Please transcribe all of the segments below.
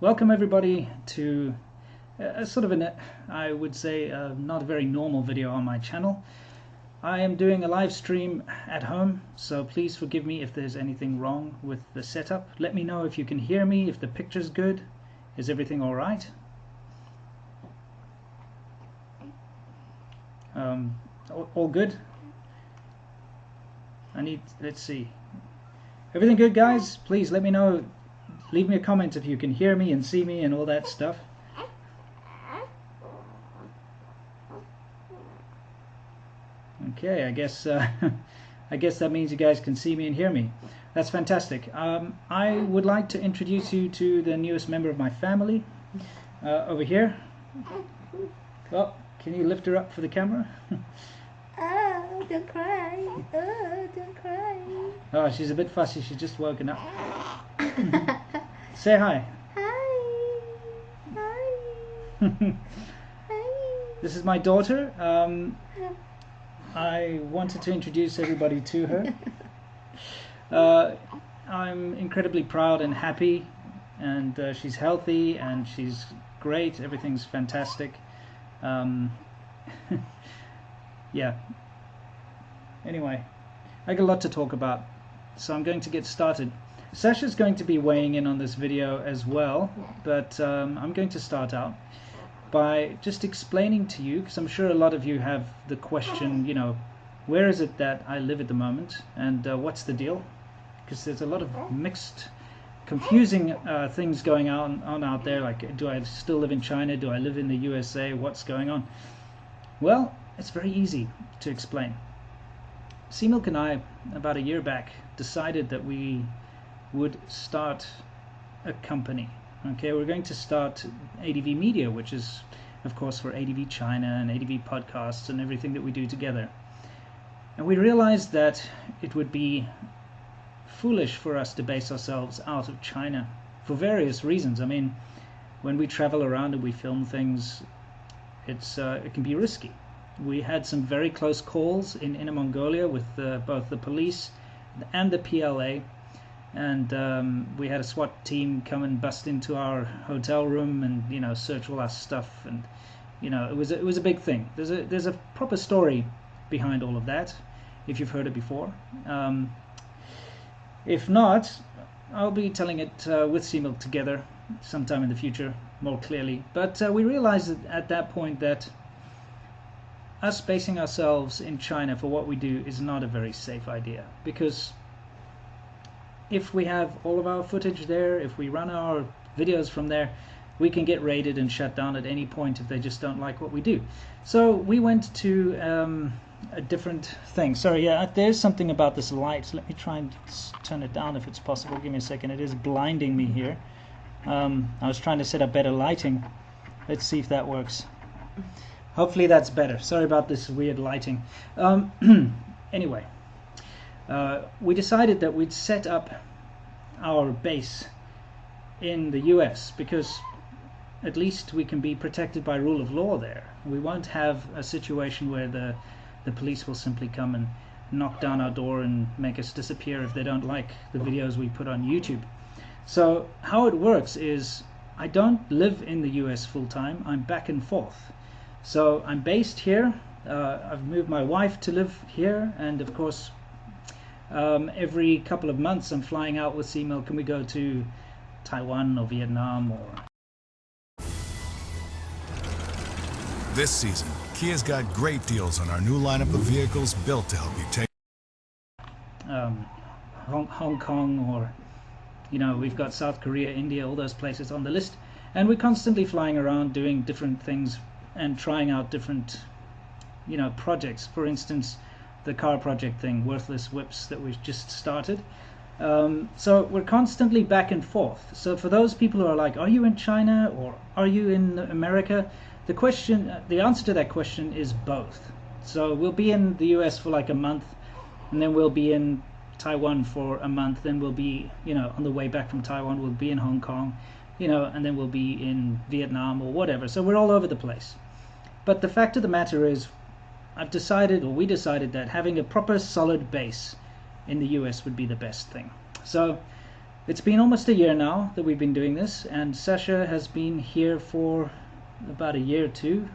Welcome everybody to a sort of I would say, not a very normal video on my channel. I am doing a live stream at home, so please forgive me if there's anything wrong with the setup. Let me know if you can hear me, if the picture's good. Is everything all right? All good? Let's see. Everything good, guys? Please let me know. Leave me a comment if you can hear me and see me and all that stuff. Okay, I guess that means you guys can see me and hear me. That's fantastic. I would like to introduce you to the newest member of my family, over here. Well, can you lift her up for the camera? Oh, don't cry. Oh, don't cry. Oh, she's a bit fussy. She's just woken up. Say hi. Hi. Hi. Hi. This is my daughter. I wanted to introduce everybody to her. I'm incredibly proud and happy, and she's healthy and she's great. Everything's fantastic. Yeah. Anyway, I got a lot to talk about, so I'm going to get started. Sasha's going to be weighing in on this video as well, but I'm going to start out by just explaining to you, because I'm sure a lot of you have the question, you know, where is it that I live at the moment, and what's the deal? Because there's a lot of mixed, confusing things going on out there, like, do I still live in China? Do I live in the USA? What's going on? Well, it's very easy to explain. Seamilk and I, about a year back, decided that we would start a company. Okay, we're going to start ADV Media, which is, of course, for ADV China and ADV podcasts and everything that we do together. And we realized that it would be foolish for us to base ourselves out of China for various reasons. I mean, when we travel around and we film things, it can be risky. We had some very close calls in Inner Mongolia with both the police and the PLA. And we had a SWAT team come and bust into our hotel room and, you know, search all our stuff, and, you know, it was a big thing. There's a proper story behind all of that, if you've heard it before. If not, I'll be telling it with Seamilk together sometime in the future more clearly. But we realized at that point that us basing ourselves in China for what we do is not a very safe idea, because if we have all of our footage there, if we run our videos from there, we can get raided and shut down at any point if they just don't like what we do. So we went to a different thing. Sorry, yeah, there's something about this light. Let me try and turn it down if it's possible. Give me a second. It is blinding me here. I was trying to set up better lighting. Let's see if that works. Hopefully that's better. Sorry about this weird lighting. Anyway. We decided that we'd set up our base in the US, because at least we can be protected by rule of law there. We won't have a situation where the police will simply come and knock down our door and make us disappear if they don't like the videos we put on YouTube. So how it works is, I don't live in the US full time. I'm back and forth. So I'm based here. I've moved my wife to live here, and of course every couple of months I'm flying out with Seamilk and we go to Taiwan or Vietnam or... This season, Kia's got great deals on our new lineup of vehicles built to help you take Hong Kong, or, you know, we've got South Korea, India, all those places on the list, and we're constantly flying around doing different things and trying out different, you know, projects. For instance, the car project thing, Worthless Whips, that we've just started. So we're constantly back and forth. So for those people who are like, are you in China or are you in America? The answer to that question is both. So we'll be in the US for like a month, and then we'll be in Taiwan for a month, then we'll be, you know, on the way back from Taiwan, we'll be in Hong Kong, you know, and then we'll be in Vietnam or whatever. So we're all over the place. But the fact of the matter is, we decided that having a proper solid base in the US would be the best thing. So it's been almost a year now that we've been doing this, and Sasha has been here for about a year too,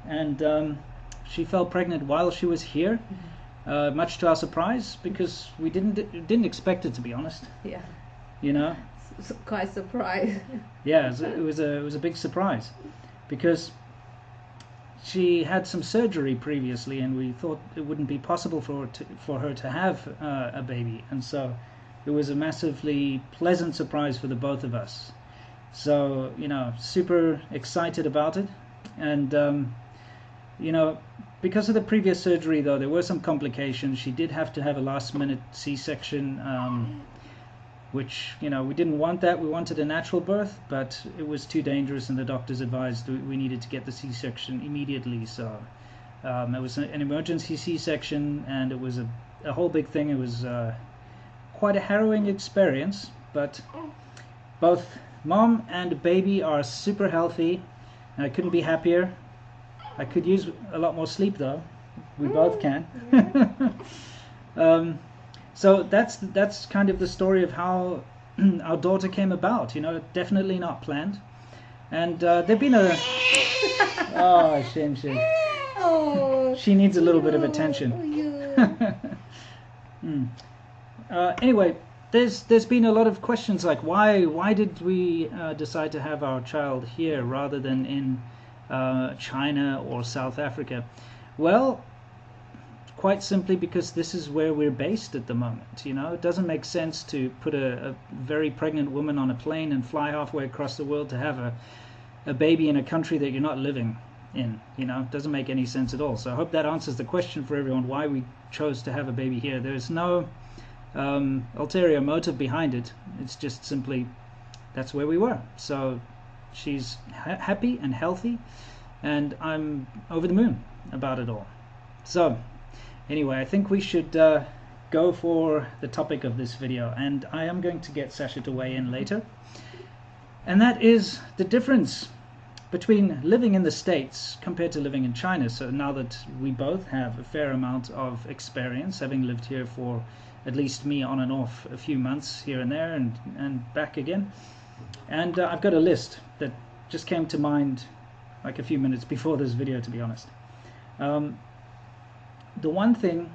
and she fell pregnant while she was here, much to our surprise, because we didn't expect it, to be honest. Yeah. You know. Quite surprised. Yeah, it was a big surprise, because she had some surgery previously, and we thought it wouldn't be possible for her to have a baby, and so it was a massively pleasant surprise for the both of us. So, you know, super excited about it, and you know, because of the previous surgery, though, there were some complications. She did have to have a last-minute C-section, which, you know, we didn't want that. We wanted a natural birth, but it was too dangerous, and the doctors advised we needed to get the C-section immediately. So it was an emergency C-section, and it was a whole big thing. It was quite a harrowing experience, but both mom and baby are super healthy, and I couldn't be happier. I could use a lot more sleep, though. We both can. So that's kind of the story of how our daughter came about. You know, definitely not planned. And there've been a oh, shame. Oh, She needs a little bit of attention. Anyway, there's been a lot of questions like why did we decide to have our child here rather than in China or South Africa? Well, quite simply because this is where we're based at the moment. You know, it doesn't make sense to put a very pregnant woman on a plane and fly halfway across the world to have a baby in a country that you're not living in. You know, it doesn't make any sense at all. So I hope that answers the question for everyone why we chose to have a baby here. There's no ulterior motive behind it. It's just simply that's where we were. So she's happy and healthy, and I'm over the moon about it all. So anyway, I think we should go for the topic of this video, and I am going to get Sasha to weigh in later. And that is the difference between living in the States compared to living in China. So now that we both have a fair amount of experience, having lived here for at least me on and off a few months here and there and back again. And I've got a list that just came to mind like a few minutes before this video, to be honest. The one thing,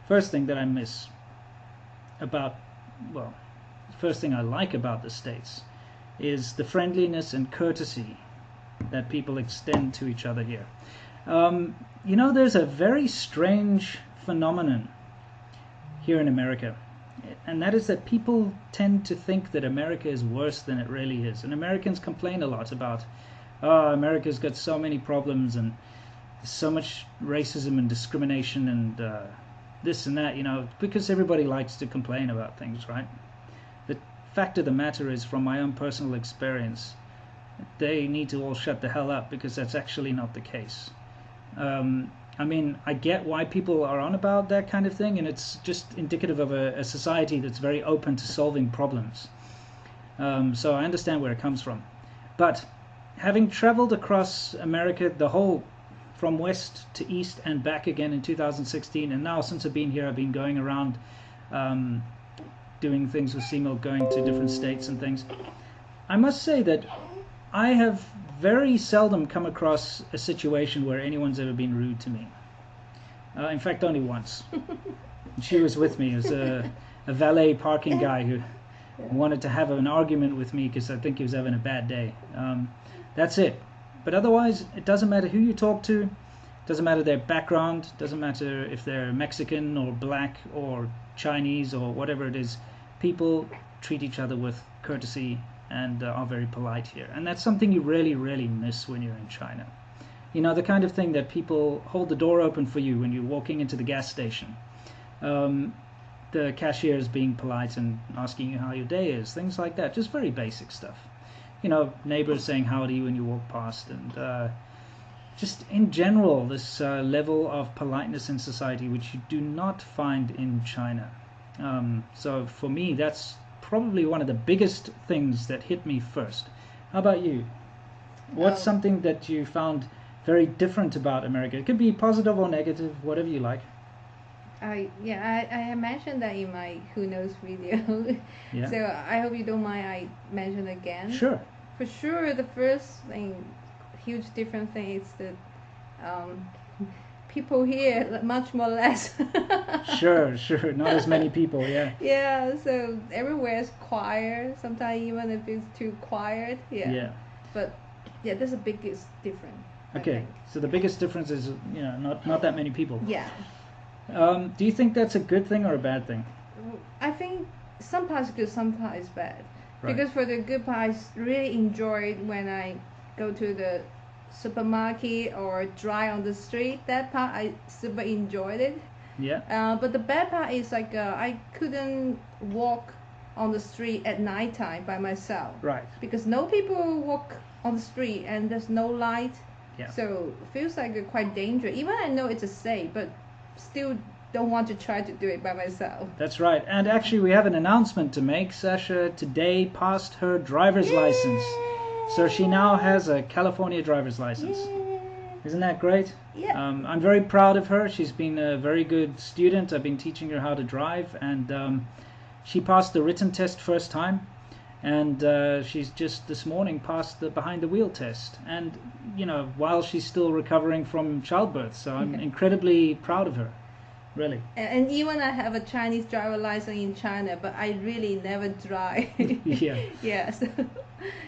first thing that I miss about, well, the first thing I like about the States is the friendliness and courtesy that people extend to each other here. You know, there's a very strange phenomenon here in America, and that is that people tend to think that America is worse than it really is. And Americans complain a lot about, oh, America's got so many problems and so much racism and discrimination and this and that, you know, because everybody likes to complain about things, right? The fact of the matter is, from my own personal experience, they need to all shut the hell up, because that's actually not the case. I mean, I get why people are on about that kind of thing, and it's just indicative of a society that's very open to solving problems. So I understand where it comes from. But having traveled across America, the whole, from west to east and back again in 2016, and now since I've been here, I've been going around doing things with CMIL, going to different states and things. I must say that I have very seldom come across a situation where anyone's ever been rude to me. In fact, only once. She was with me. It was a valet parking guy who wanted to have an argument with me because I think he was having a bad day. That's it. But otherwise, it doesn't matter who you talk to. It doesn't matter their background. It doesn't matter if they're Mexican or black or Chinese or whatever it is. People treat each other with courtesy and are very polite here. And that's something you really, really miss when you're in China. You know, the kind of thing that people hold the door open for you when you're walking into the gas station. The cashier is being polite and asking you how your day is. Things like that. Just very basic stuff. You know, neighbors saying howdy when you walk past. And just in general, this level of politeness in society, which you do not find in China. So for me, that's probably one of the biggest things that hit me first. How about you? What's something that you found very different about America? It could be positive or negative, whatever you like. I mentioned that in my Who Knows video. Yeah. So I hope you don't mind I mention again. Sure. For sure, the first thing, huge different thing is that people here much more less. Sure. Not as many people. Yeah. Yeah, so everywhere is quiet. Sometimes even if it's too quiet. Yeah. Yeah. But yeah, that's the biggest difference. I Okay. think. So the biggest difference is, not that many people. Yeah. Do you think that's a good thing or a bad thing? I think some parts good, some parts bad. Right. Because for the good part, I really enjoyed when I go to the supermarket or drive on the street. That part I super enjoyed it. Yeah. But the bad part is like I couldn't walk on the street at nighttime by myself. Right. Because no people walk on the street and there's no light. Yeah. So it feels like quite dangerous. Even I know it's a safe, but still don't want to try to do it by myself. That's right. And actually, we have an announcement to make. Sasha today passed her driver's license. So she now has a California driver's license. Isn't that great? Yeah. I'm very proud of her. She's been a very good student. I've been teaching her how to drive, and she passed the written test first time. And she's just this morning passed the behind the wheel test. And, while she's still recovering from childbirth. So I'm incredibly proud of her. Really. And even I have a Chinese driver license in China, but I really never drive. Yeah. Yeah. So.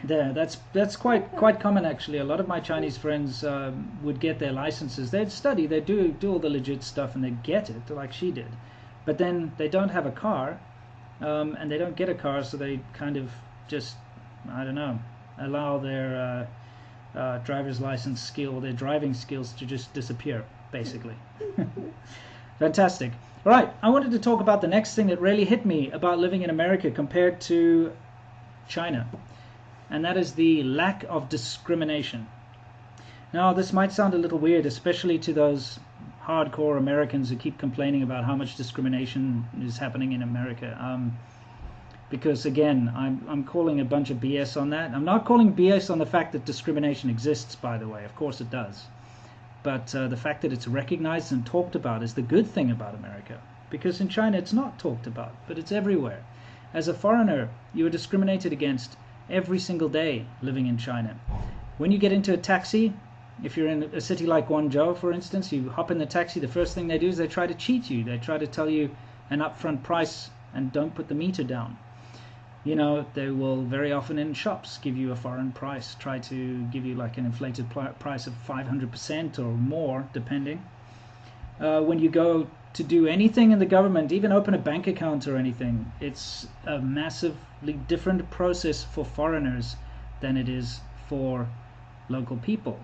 There, that's quite common actually. A lot of my Chinese friends would get their licenses. They'd study, they do all the legit stuff, and they get it like she did. But then they don't have a car, and they don't get a car, so they kind of just, I don't know, allow their driver's license skill, their driving skills to just disappear, basically. Fantastic. All right, I wanted to talk about the next thing that really hit me about living in America compared to China, and that is the lack of discrimination. Now, this might sound a little weird, especially to those hardcore Americans who keep complaining about how much discrimination is happening in America. Because again, I'm calling a bunch of BS on that. I'm not calling BS on the fact that discrimination exists, by the way. Of course it does. But the fact that it's recognized and talked about is the good thing about America. Because in China it's not talked about, but it's everywhere. As a foreigner, you are discriminated against every single day living in China. When you get into a taxi, if you're in a city like Guangzhou, for instance, you hop in the taxi, the first thing they do is they try to cheat you. They try to tell you an upfront price and don't put the meter down. They will very often in shops give you a foreign price, try to give you like an inflated price of 500% or more, depending. When you go to do anything in the government, even open a bank account or anything, it's a massively different process for foreigners than it is for local people.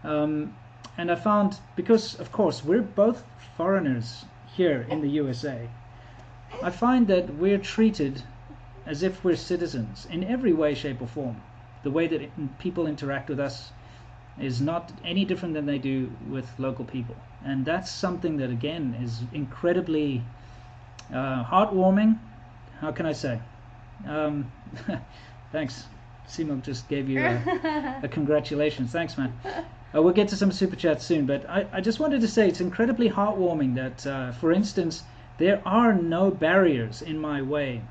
And I found, because of course we're both foreigners here in the USA, I find that we're treated as if we're citizens in every way, shape or form. The way that people interact with us is not any different than they do with local people. And that's something that, again, is incredibly heartwarming. How can I say? Thanks. Simon just gave you a congratulations. Thanks, man. We'll get to some super chats soon, but I just wanted to say it's incredibly heartwarming that, for instance, there are no barriers in my way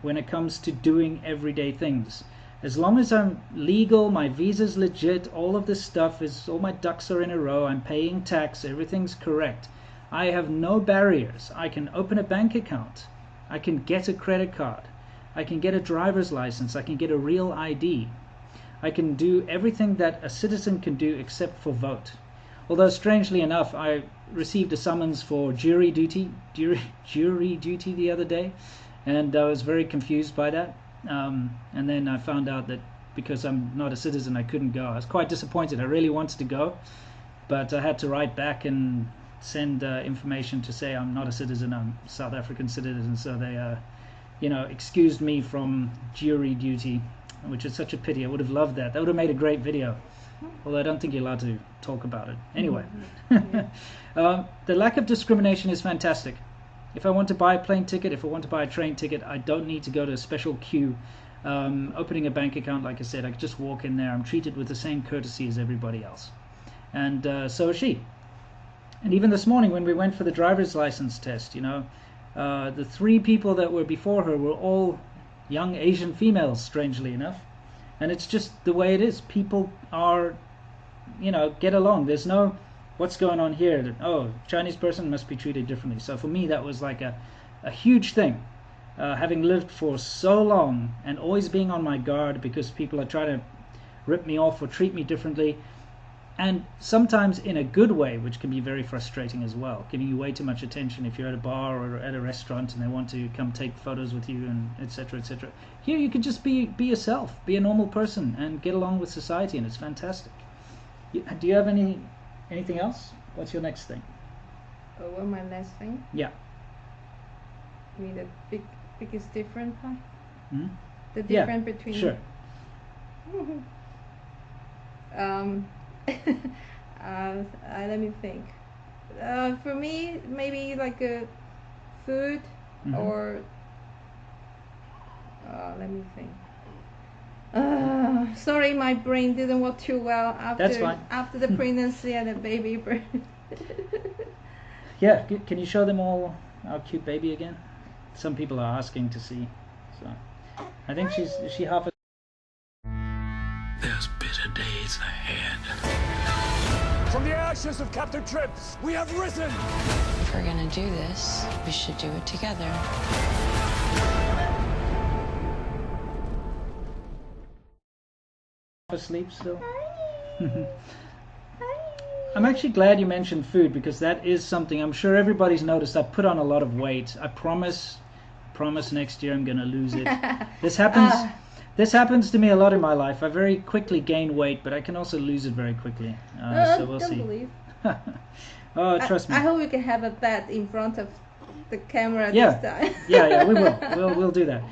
when it comes to doing everyday things. As long as I'm legal, my visa's legit, all of this stuff is, all my ducks are in a row, I'm paying tax, everything's correct. I have no barriers. I can open a bank account. I can get a credit card. I can get a driver's license. I can get a real ID. I can do everything that a citizen can do except for vote. Although strangely enough, I received a summons for jury duty the other day. And I was very confused by that. And then I found out that because I'm not a citizen, I couldn't go. I was quite disappointed. I really wanted to go, but I had to write back and send information to say I'm not a citizen, I'm a South African citizen. So they, excused me from jury duty, which is such a pity. I would have loved that. That would have made a great video. Although I don't think you're allowed to talk about it. Anyway, the lack of discrimination is fantastic. If I want to buy a plane ticket, if I want to buy a train ticket, I don't need to go to a special queue. Opening a bank account, like I said, I can just walk in there. I'm treated with the same courtesy as everybody else. And so is she. And even this morning when we went for the driver's license test, you know, the 3 people that were before her were all young Asian females, strangely enough. And it's just the way it is. People are, you know, get along. There's no, what's going on here? That, oh, Chinese person must be treated differently. So for me, that was like a huge thing. Having lived for so long and always being on my guard because people are trying to rip me off or treat me differently. And sometimes in a good way, which can be very frustrating as well, giving you way too much attention if you're at a bar or at a restaurant and they want to come take photos with you and etc. etc. Here you can just be yourself, be a normal person and get along with society, and it's fantastic. Do you have anything else? What's your next thing? What my next thing? Yeah. I mean the biggest difference, huh? Hmm? The difference between... Sure. Let me think. For me, maybe like a food or let me think. Sorry, my brain didn't work too well That's fine. after the pregnancy and the baby birth. Yeah, can you show them all our cute baby again? Some people are asking to see. So I think is she half a... There's bitter days ahead. From the ashes of Captain Trips, we have risen! If we're gonna do this, we should do it together. asleep still? I'm actually glad you mentioned food, because that is something I'm sure everybody's noticed. I put on a lot of weight. I promise next year I'm gonna lose it. This happens to me a lot in my life. I very quickly gain weight, but I can also lose it very quickly. So we'll see. Believe. Oh, trust me. I hope we can have a bet in front of the camera Yeah. this time. Yeah, we will. We'll do that.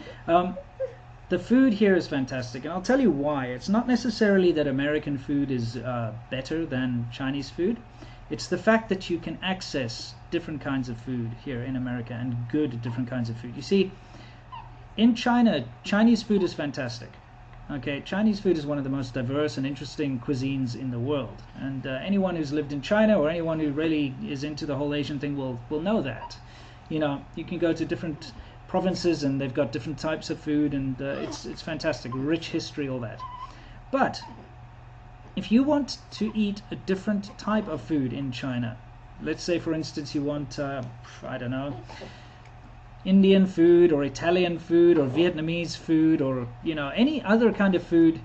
The food here is fantastic, and I'll tell you why. It's not necessarily that American food is better than Chinese food. It's the fact that you can access different kinds of food here in America, and good different kinds of food. You see, in China, Chinese food is fantastic. Okay, Chinese food is one of the most diverse and interesting cuisines in the world, and anyone who's lived in China or anyone who really is into the whole Asian thing will know that. You know, you can go to different provinces and they've got different types of food, and it's fantastic, rich history, all that. But if you want to eat a different type of food in China, let's say for instance you want I don't know, Indian food or Italian food or Vietnamese food, or you know, any other kind of food,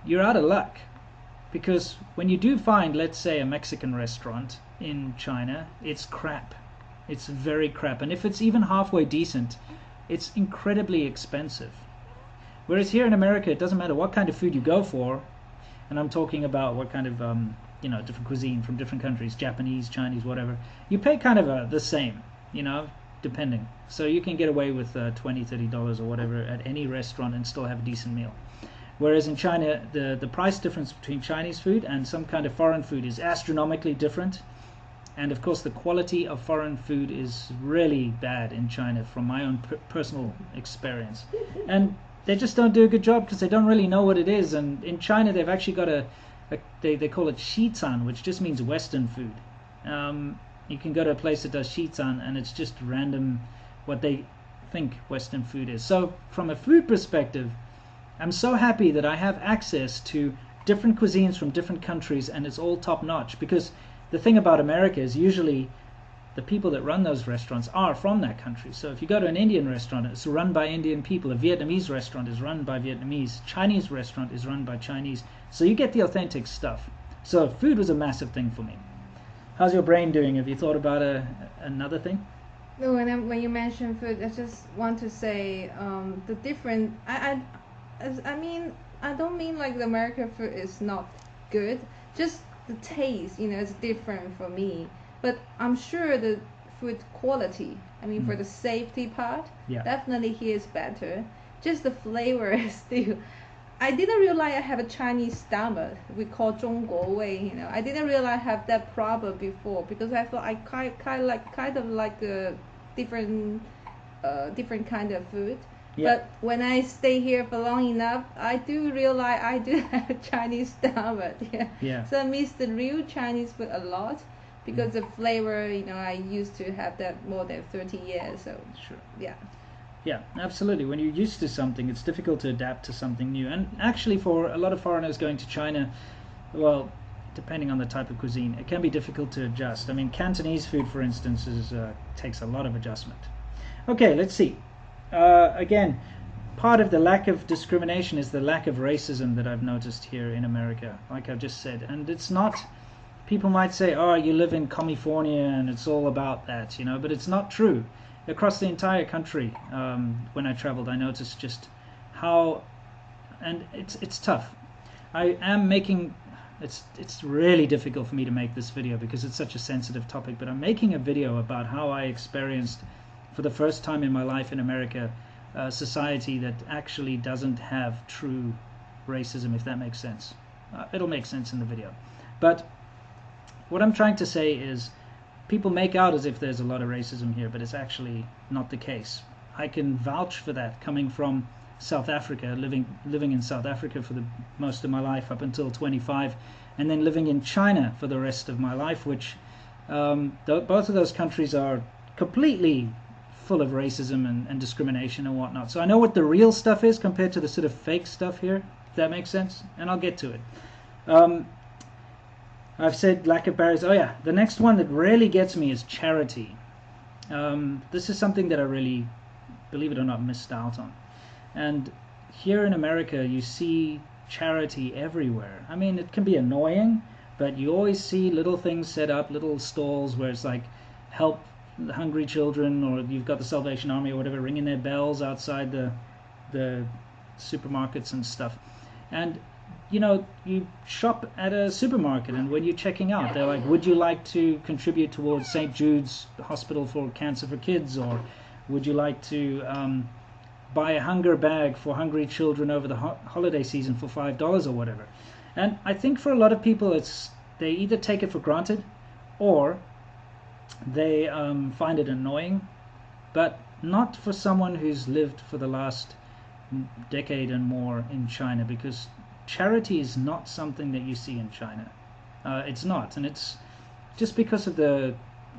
you're out of luck. Because when you do find, let's say, a Mexican restaurant in China, it's crap. It's very crap, and if it's even halfway decent, it's incredibly expensive. Whereas here in America, it doesn't matter what kind of food you go for, and I'm talking about what kind of you know, different cuisine from different countries, Japanese, Chinese, whatever. You pay kind of the same, you know, depending. So you can get away with $20-30 or whatever at any restaurant and still have a decent meal. Whereas in China, the price difference between Chinese food and some kind of foreign food is astronomically different. And of course the quality of foreign food is really bad in China, from my own personal experience. And they just don't do a good job because they don't really know what it is. And in China they've actually got they call it xizan, which just means Western food. You can go to a place that does xizan and it's just random what they think Western food is. So from a food perspective, I'm so happy that I have access to different cuisines from different countries, and it's all top notch. Because the thing about America is usually the people that run those restaurants are from that country. So if you go to an Indian restaurant, it's run by Indian people. A Vietnamese restaurant is run by Vietnamese. Chinese restaurant is run by Chinese. So you get the authentic stuff. So food was a massive thing for me. How's your brain doing? Have you thought about another thing? No, when you mention food, I just want to say the different. I mean, I don't mean like the American food is not good. Just the taste, you know, is different for me. But I'm sure the food quality, I mean, for the safety part, definitely here is better. Just the flavor is still. I didn't realize I have a Chinese stomach. We call 中国胃, you know. I didn't realize I have that problem before, because I thought I kind of like a different kind of food. Yeah. But when I stay here for long enough, I do realize I do have a Chinese stomach. Yeah. Yeah. So I miss the real Chinese food a lot. because the flavor, I used to have that more than 30 years. So Sure. yeah. Yeah, absolutely. When you're used to something, it's difficult to adapt to something new. And actually, for a lot of foreigners going to China, well, depending on the type of cuisine, it can be difficult to adjust. I mean, Cantonese food, for instance, takes a lot of adjustment. Okay, let's see. Again, part of the lack of discrimination is the lack of racism that I've noticed here in America, like I've just said. And it's not, people might say, oh, you live in California and it's all about that, but it's not true. Across the entire country, when I traveled, I noticed just how, and it's tough. I am making, it's really difficult for me to make this video because it's such a sensitive topic, but I'm making a video about how I experienced, for the first time in my life in America, a society that actually doesn't have true racism, if that makes sense. It'll make sense in the video. But what I'm trying to say is, people make out as if there's a lot of racism here, but it's actually not the case. I can vouch for that, coming from South Africa, living in South Africa for the most of my life up until 25, and then living in China for the rest of my life, which both of those countries are completely full of racism and discrimination and whatnot. So I know what the real stuff is compared to the sort of fake stuff here, if that makes sense, and I'll get to it. I've said lack of barriers. Oh yeah, the next one that really gets me is charity. This is something that I really, believe it or not, missed out on. And here in America, you see charity everywhere. I mean, it can be annoying, but you always see little things set up, little stalls where it's like, help the hungry children, or you've got the Salvation Army or whatever ringing their bells outside the supermarkets and stuff. And you shop at a supermarket, and when you're checking out, they're like, would you like to contribute towards St. Jude's Hospital for Cancer for Kids, or would you like to buy a hunger bag for hungry children over the holiday season for $5 or whatever. And I think for a lot of people, they either take it for granted or they find it annoying, but not for someone who's lived for the last decade and more in China, because charity is not something that you see in China. It's not, and it's just because of the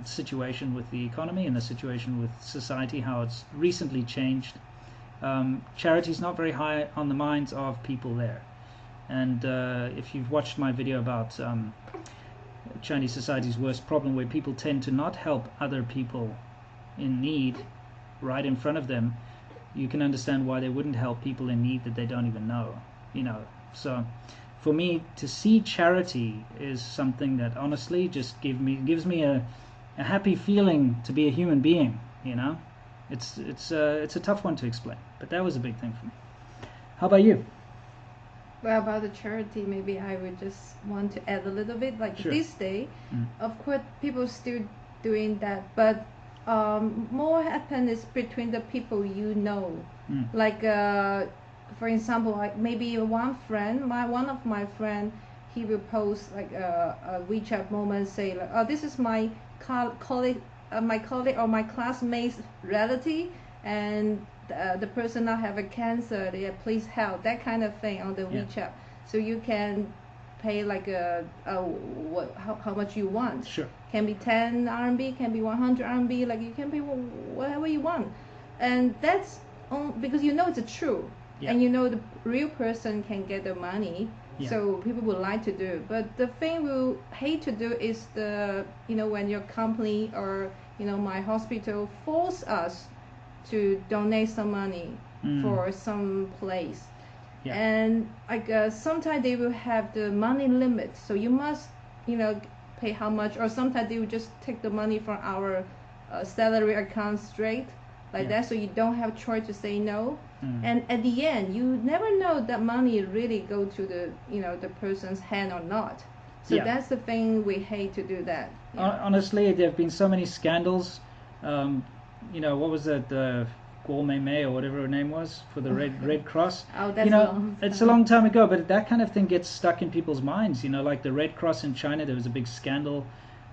situation with the economy and the situation with society, how it's recently changed. Charity is not very high on the minds of people there. And if you've watched my video about Chinese society's worst problem, where people tend to not help other people in need right in front of them, you can understand why they wouldn't help people in need that they don't even know, So for me, to see charity is something that honestly just gives me a happy feeling to be a human being. It's a tough one to explain, but that was a big thing for me. How about you? Well, about the charity, maybe I would just want to add a little bit. Like Sure. This day, of course, people still doing that, but more happen is between the people you know. Like, for example, like maybe one of my friend, he will post like a WeChat moment, say like, oh, this is my colleague or my classmate's relative, and the person now have a cancer, please help, that kind of thing on the WeChat. So you can pay like how much you want. Sure. Can be 10 RMB, can be 100 RMB, like you can pay whatever you want. And that's because it's true. Yeah. And the real person can get the money. Yeah. So people would like to do it. But the thing we hate to do is when your company or my hospital force us to donate some money for some place. Yeah. And like sometimes they will have the money limit, so you must pay how much, or sometimes they will just take the money from our salary account straight like that, so you don't have choice to say no. And at the end, you never know that money really go to the person's hand or not. So that's the thing, we hate to do that. Honestly, there have been so many scandals. What was that? Guo Mei Mei or whatever her name was for the Red Cross. Oh, that's long. It's a long time ago, but that kind of thing gets stuck in people's minds. Like the Red Cross in China, there was a big scandal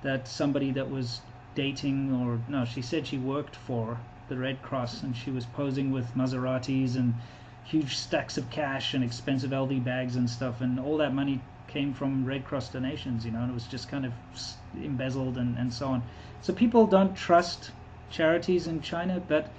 that somebody that was dating, she said she worked for the Red Cross, and she was posing with Maseratis and huge stacks of cash and expensive LV bags and stuff, and all that money came from Red Cross donations, and it was just kind of embezzled and so on. So people don't trust charities in China, but